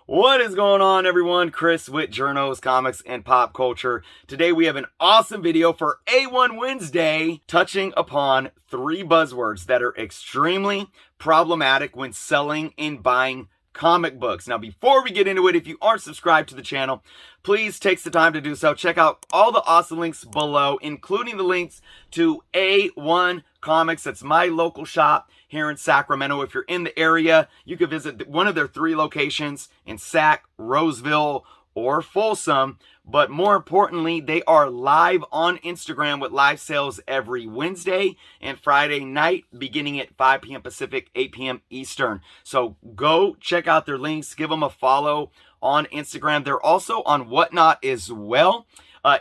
What is going on, everyone? Chris with Journos, Comics, and Pop Culture. Today we have an awesome video for A1 Wednesday touching upon 3 buzzwords that are extremely problematic when selling and buying comic books. Now, before we get into it, if you aren't subscribed to the channel, please take the time to do so. Check out all the awesome links below, including the links to A1 Comics. That's my local shop here in Sacramento. If you're in the area, you can visit one of their 3 locations in Sac, Roseville, or Folsom. But more importantly, they are live on Instagram with live sales every Wednesday and Friday night, beginning at 5 p.m. Pacific, 8 p.m. Eastern. So go check out their links, give them a follow on Instagram. They're also on Whatnot as well.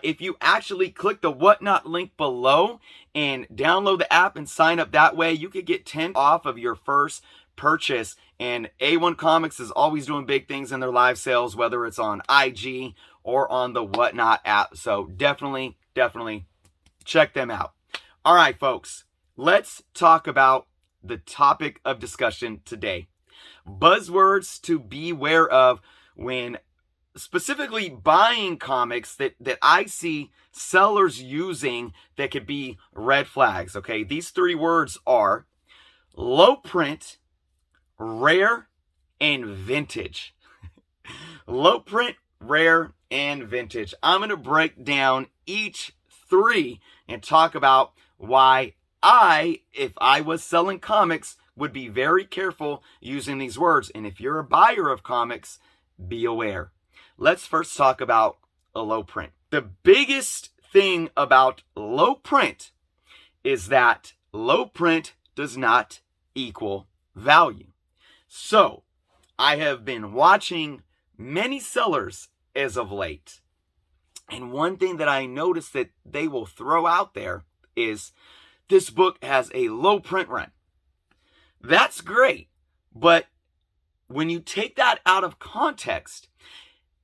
If you actually click the Whatnot link below and download the app and sign up that way, you could get 10 off of your first purchase. And A1 Comics is always doing big things in their live sales, whether it's on IG or on the Whatnot app. So definitely check them out. All right, folks, let's talk about the topic of discussion today. Buzzwords to beware of when specifically buying comics that I see sellers using that could be red flags. Okay, these 3 words are low print, rare, and vintage. Low print, rare, and vintage. I'm going to break down each 3 and talk about why if I was selling comics, would be very careful using these words. And if you're a buyer of comics, be aware. Let's first talk about a low print. The biggest thing about low print is that low print does not equal value. So I have been watching many sellers as of late. And one thing that I noticed that they will throw out there is this book has a low print run. That's great. But when you take that out of context,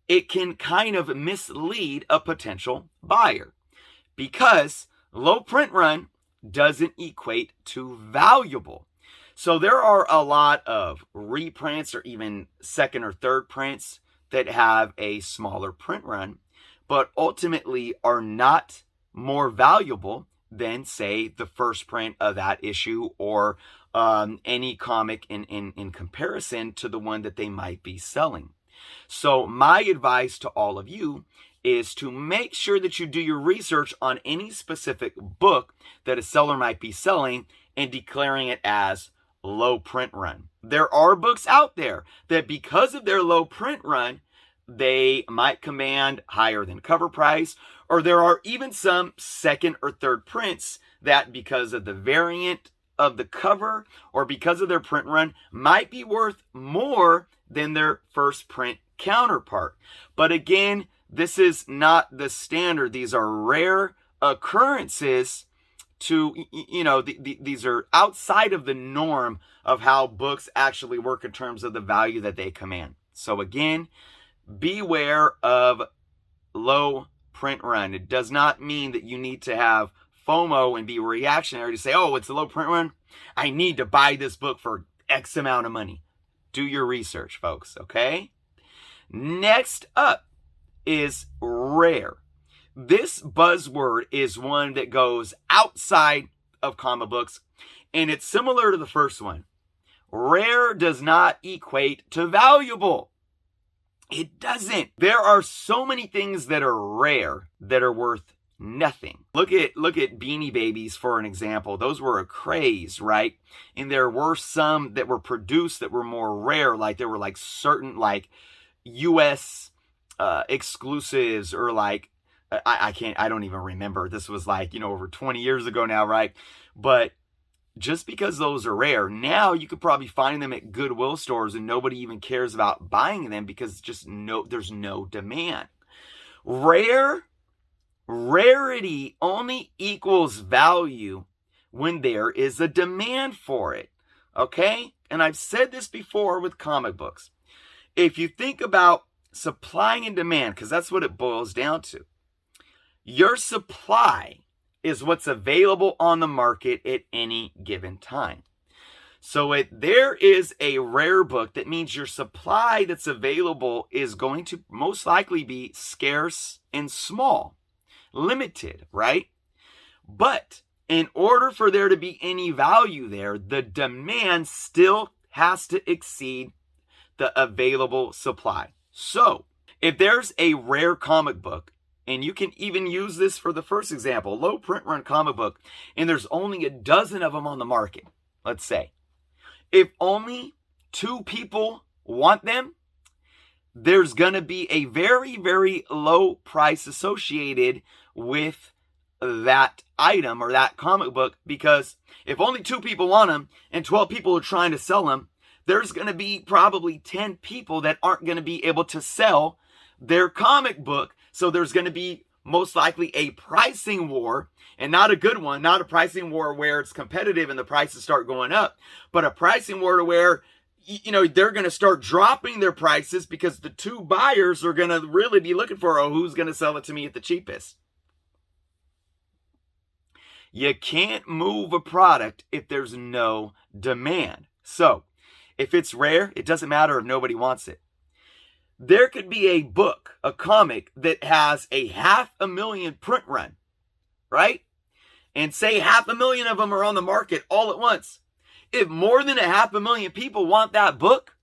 it can kind of mislead a potential buyer because low print run doesn't equate to valuable. So there are a lot of reprints or even second or third prints that have a smaller print run, but ultimately are not more valuable than, say, the first print of that issue or any comic in comparison to the one that they might be selling. So my advice to all of you is to make sure that you do your research on any specific book that a seller might be selling and declaring it as low print run. There are books out there that because of their low print run, they might command higher than cover price, or there are even some second or third prints that because of the variant of the cover or because of their print run might be worth more than their first print counterpart. But again, this is not the standard. These are rare occurrences these are outside of the norm of how books actually work in terms of the value that they command. So again, beware of low print run. It does not mean that you need to have FOMO and be reactionary to say, oh, it's a low print run, I need to buy this book for X amount of money. Do your research, folks, okay? Next up is rare. This buzzword is one that goes outside of comic books, and it's similar to the first one. Rare does not equate to valuable. It doesn't. There are so many things that are rare that are worth nothing. Look at Beanie Babies for an example. Those were a craze, right? And there were some that were produced that were more rare, like there were like certain like US exclusives or like I don't even remember. This was like, over 20 years ago now, right? But just because those are rare, now you could probably find them at Goodwill stores and nobody even cares about buying them because there's no demand. Rarity only equals value when there is a demand for it, okay? And I've said this before with comic books. If you think about supply and demand, because that's what it boils down to, your supply is what's available on the market at any given time. So there is a rare book, that means your supply that's available is going to most likely be scarce and small, limited, right? But in order for there to be any value there, the demand still has to exceed the available supply. So if there's a rare comic book, and you can even use this for the first example, low print run comic book, and there's only a dozen of them on the market, let's say. If only 2 people want them, there's going to be a very, very low price associated with that item or that comic book, because if only 2 people want them and 12 people are trying to sell them, there's going to be probably 10 people that aren't going to be able to sell their comic book. So there's going to be most likely a pricing war, and not a good one, not a pricing war where it's competitive and the prices start going up, but a pricing war to where, they're going to start dropping their prices because the 2 buyers are going to really be looking for, who's going to sell it to me at the cheapest? You can't move a product if there's no demand. So if it's rare, it doesn't matter if nobody wants it. There could be a book, a comic that has a 500,000 print run, right? And say 500,000 of them are on the market all at once. If more than 500,000 people want that book,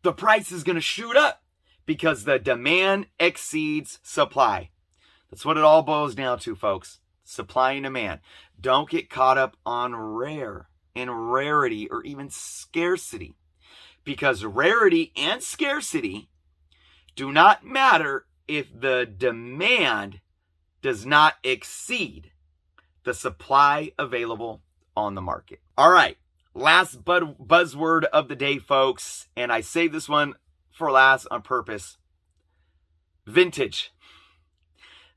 the price is going to shoot up because the demand exceeds supply. That's what it all boils down to, folks. Supply and demand. Don't get caught up on rarity or even scarcity, because rarity and scarcity do not matter if the demand does not exceed the supply available on the market. All right, last buzzword of the day, folks, and I saved this one for last on purpose. Vintage.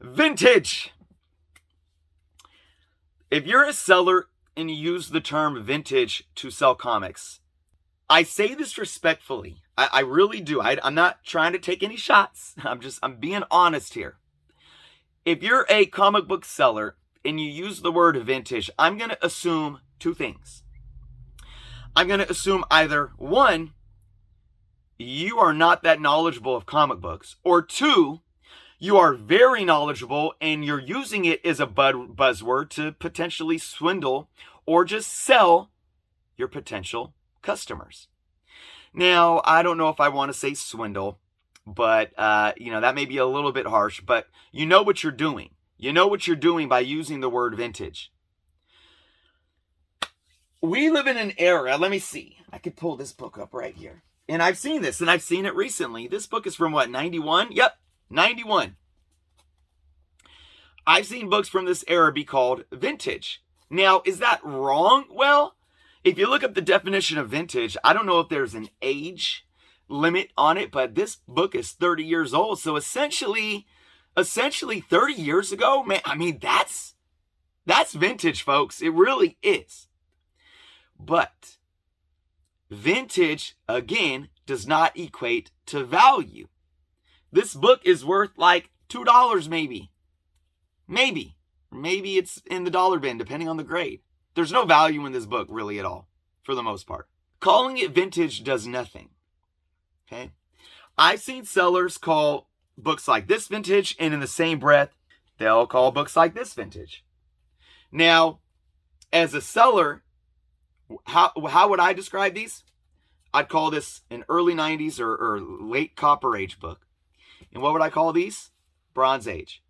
Vintage. If you're a seller and you use the term vintage to sell comics, I say this respectfully. I really do. I'm not trying to take any shots. I'm being honest here. If you're a comic book seller and you use the word vintage, I'm going to assume 2 things. I'm going to assume either 1, you are not that knowledgeable of comic books, or 2, you are very knowledgeable and you're using it as a buzzword to potentially swindle or just sell your potential customers. Now, I don't know if I want to say swindle, but, that may be a little bit harsh, but you know what you're doing. You know what you're doing by using the word vintage. We live in an era, let me see. I could pull this book up right here. And I've seen this, and I've seen it recently. This book is from 91? Yep, 91. I've seen books from this era be called vintage. Now, is that wrong? Well, if you look up the definition of vintage, I don't know if there's an age limit on it, but this book is 30 years old. So essentially 30 years ago, man, that's vintage, folks. It really is. But vintage, again, does not equate to value. This book is worth like $2 maybe. Maybe it's in the dollar bin, depending on the grade. There's no value in this book really at all, for the most part. Calling it vintage does nothing. Okay? I've seen sellers call books like this vintage, and in the same breath, they'll call books like this vintage. Now, as a seller, how would I describe these? I'd call this an early 90s or late Copper Age book. And what would I call these? Bronze Age.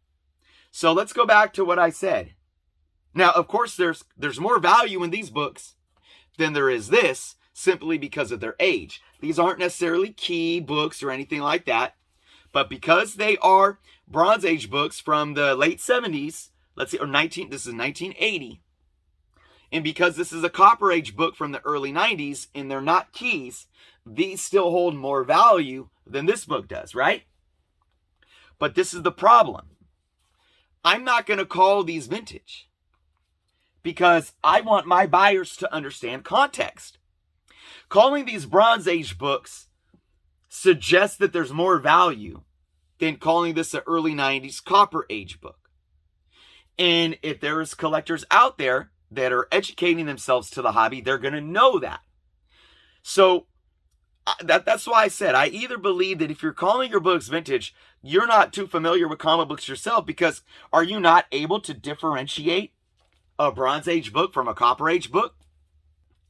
So let's go back to what I said. Now, of course, there's more value in these books than there is this, simply because of their age. These aren't necessarily key books or anything like that, but because they are Bronze Age books from the late 70s, this is 1980, and because this is a Copper Age book from the early 90s, and they're not keys, these still hold more value than this book does, right? But this is the problem. I'm not going to call these vintage, because I want my buyers to understand context. Calling these Bronze Age books suggests that there's more value than calling this an early 90s Copper Age book. And if there's collectors out there that are educating themselves to the hobby, they're going to know that. So that's why I said I either believe that if you're calling your books vintage, you're not too familiar with comic books yourself, because are you not able to differentiate a Bronze Age book from a Copper Age book?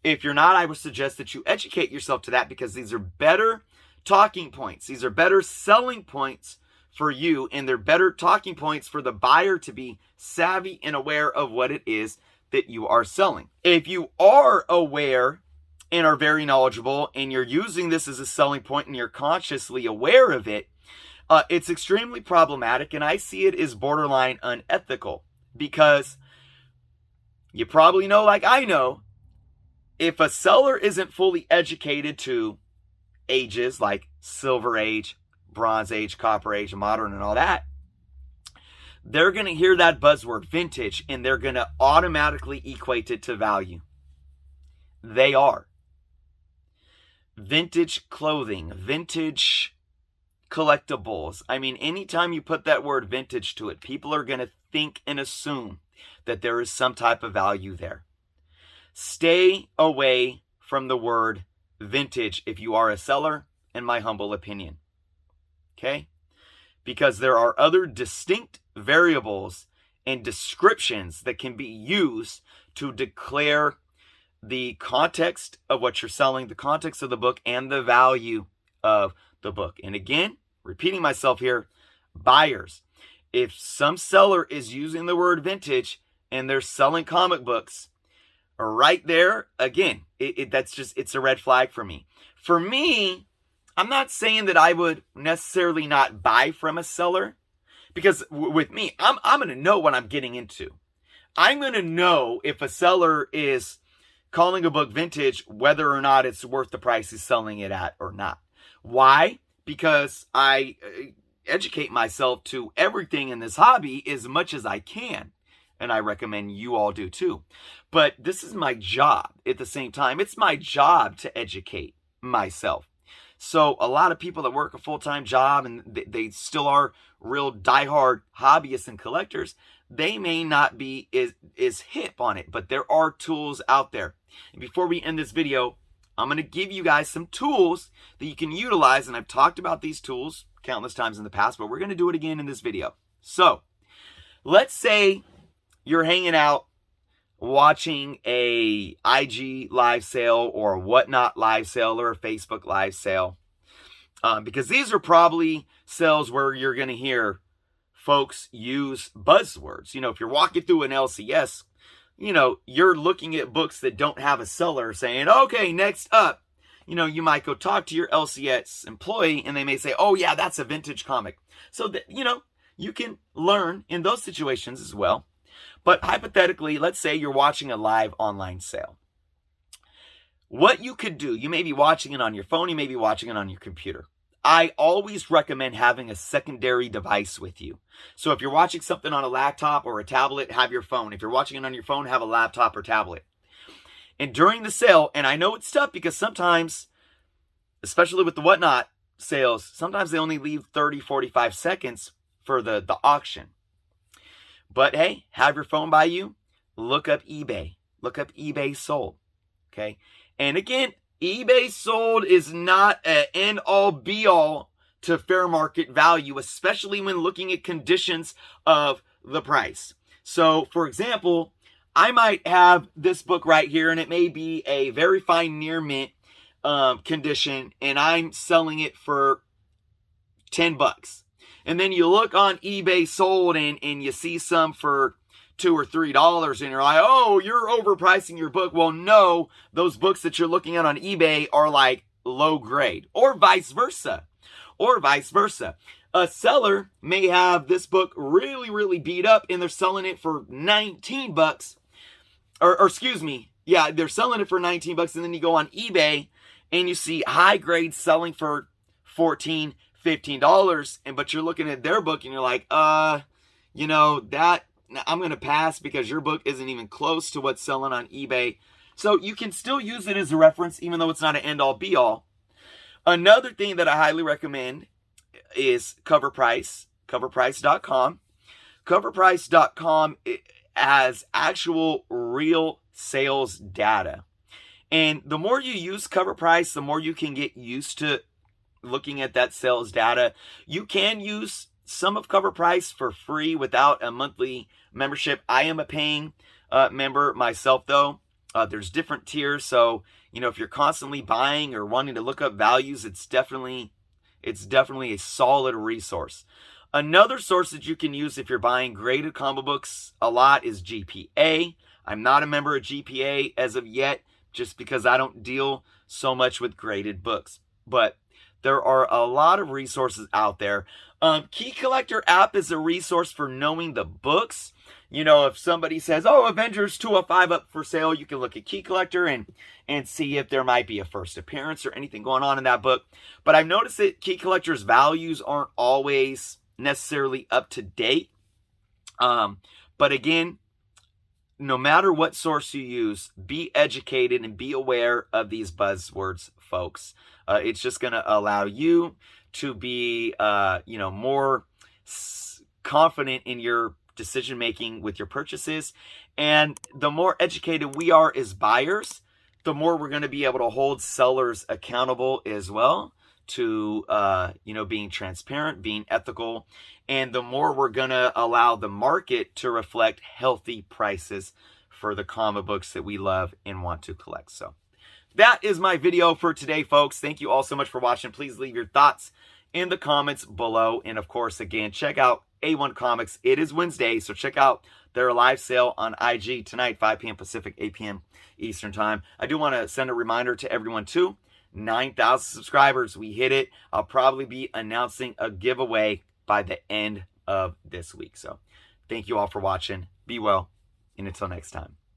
If you're not, I would suggest that you educate yourself to that, because these are better talking points. These are better selling points for you, and they're better talking points for the buyer to be savvy and aware of what it is that you are selling. If you are aware and are very knowledgeable, and you're using this as a selling point and you're consciously aware of it, it's extremely problematic, and I see it as borderline unethical, because you probably know, like I know, if a seller isn't fully educated to ages like Silver Age, Bronze Age, Copper Age, Modern, and all that, they're going to hear that buzzword vintage and they're going to automatically equate it to value. They are. Vintage clothing, vintage collectibles. I mean, anytime you put that word vintage to it, people are going to think and assume that there is some type of value there. Stay away from the word vintage if you are a seller, in my humble opinion. Okay? Because there are other distinct variables and descriptions that can be used to declare the context of what you're selling, the context of the book, and the value of the book. And again, repeating myself here, buyers, if some seller is using the word vintage and they're selling comic books, right there, again, it's a red flag for me. For me, I'm not saying that I would necessarily not buy from a seller, because with me, I'm going to know what I'm getting into. I'm going to know if a seller is calling a book vintage, whether or not it's worth the price he's selling it at or not. Why? Because I educate myself to everything in this hobby as much as I can. And I recommend you all do too. But this is my job at the same time. It's my job to educate myself. So a lot of people that work a full-time job and they still are real diehard hobbyists and collectors, they may not be as hip on it, but there are tools out there. And before we end this video, I'm going to give you guys some tools that you can utilize. And I've talked about these tools countless times in the past, but we're going to do it again in this video. So let's say you're hanging out watching a IG live sale or a Whatnot live sale or a Facebook live sale. Because these are probably sales where you're going to hear folks use buzzwords. You know, if you're walking through an LCS, you know, you're looking at books that don't have a seller saying, okay, next up, you know, you might go talk to your LCS employee and they may say, oh yeah, that's a vintage comic. So that, you know, you can learn in those situations as well. But hypothetically, let's say you're watching a live online sale. What you could do, you may be watching it on your phone, you may be watching it on your computer. I always recommend having a secondary device with you. So if you're watching something on a laptop or a tablet, have your phone. If you're watching it on your phone, have a laptop or tablet. And during the sale, and I know it's tough because sometimes, especially with the Whatnot sales, sometimes they only leave 30, 45 seconds for the auction. But hey, have your phone by you, look up eBay. Look up eBay sold, okay? And again, eBay sold is not an end-all be-all to fair market value, especially when looking at conditions of the price. So, for example, I might have this book right here, and it may be a very fine near mint condition, and I'm selling it for $10. And then you look on eBay sold and you see some for $2 or $3 and you're like, oh, you're overpricing your book. Well, no, those books that you're looking at on eBay are like low grade, or vice versa. A seller may have this book really, really beat up and they're selling it for $19. Or excuse me. Yeah, they're selling it for $19, and then you go on eBay and you see high grade selling for $14, $15, but you're looking at their book and you're like, you know, that I'm going to pass because your book isn't even close to what's selling on eBay. So you can still use it as a reference, even though it's not an end-all be-all. Another thing that I highly recommend is CoverPrice, coverprice.com. CoverPrice.com has actual real sales data. And the more you use cover price, the more you can get used to looking at that sales data. You can use some of cover price for free without a monthly membership. I am a paying member myself, though. There's different tiers, so if you're constantly buying or wanting to look up values, it's definitely a solid resource. Another source that you can use if you're buying graded comic books a lot is GPA. I'm not a member of GPA as of yet, just because I don't deal so much with graded books. But there are a lot of resources out there. Key Collector app is a resource for knowing the books. If somebody says, oh, Avengers 205 up for sale, you can look at Key Collector and see if there might be a first appearance or anything going on in that book. But I've noticed that Key Collector's values aren't always necessarily up to date. But again, no matter what source you use, be educated and be aware of these buzzwords, folks. It's just going to allow you to be, more confident in your decision making with your purchases. And the more educated we are as buyers, the more we're going to be able to hold sellers accountable as well to, being transparent, being ethical, and the more we're going to allow the market to reflect healthy prices for the comic books that we love and want to collect. So that is my video for today, folks. Thank you all so much for watching. Please leave your thoughts in the comments below. And of course, again, check out A1 Comics. It is Wednesday, so check out their live sale on IG tonight, 5 p.m. Pacific, 8 p.m. Eastern Time. I do want to send a reminder to everyone, too. 9,000 subscribers. We hit it. I'll probably be announcing a giveaway by the end of this week. So thank you all for watching. Be well, and until next time.